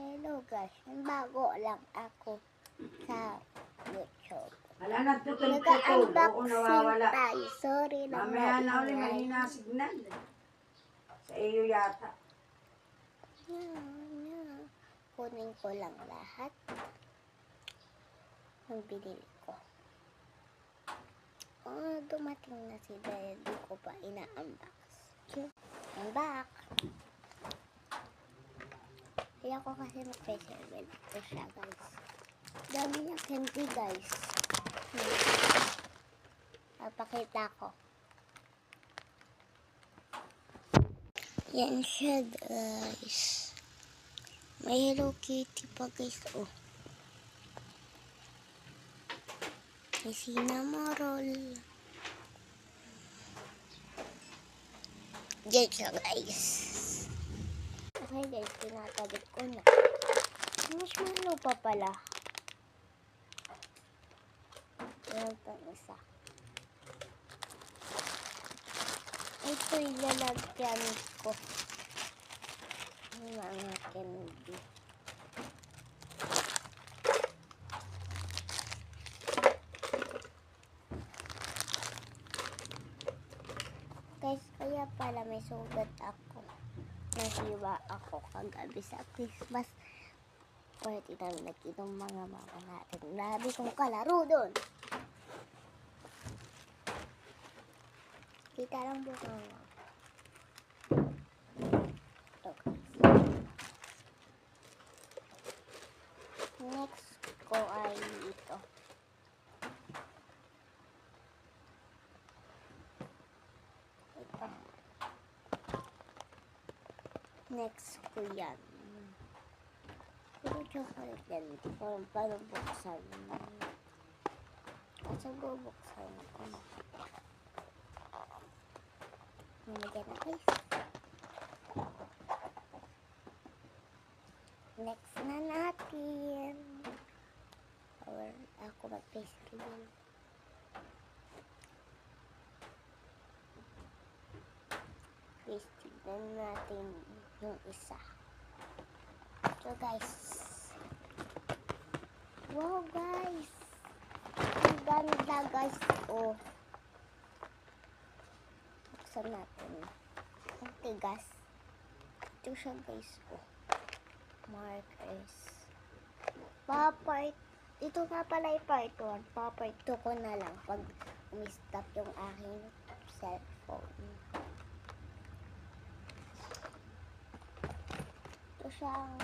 Hello guys, bago lang ako sa YouTube. Wala na tutol-tutol. Oo, Nag-unboxing nawawala. tayo. Sorry na Mamaya na ulit, maingay. mahina signal. Sa iyo yata. Kunin ko lang lahat ng binili ko. Oh, dumating na si Daya. Di ko pa ina-unbox. I'm back. Kaya ko kasi mag-pressure well. Ito siya guys. Dami niya candy guys. Papakita ko. Yan siya guys. May Hello Kitty pa guys. Oh. May cinnamon. Yan siya guys. Okay guys, tinatagit ko na. Marshmallow pa pala. Ayan pang isa. Ito ilalagyan ko. Mga candy. Guys, kaya pala may sugat ako. Nahiwa ako kagabi sa Christmas. Pwede na nag-inom mga mama natin. Labi kong kalaro doon. Kita lang po ko. Next ko ay ito. Ito. Next ko yan. Puro chocolate yan. Paano buksan? Kasi bubuksan ko. Mamagyan na guys. Next na natin. Or ako mag-face reveal. Please tignan natin yung isa. So guys. Wow guys. Ang ganda guys. Oh. Buksan natin. Ang tigas. Ito siya guys. Oh. Markers. Ito nga pala yung part 1. Part 2 ko na lang pag umistop yung aking cellphone. Ito siya ang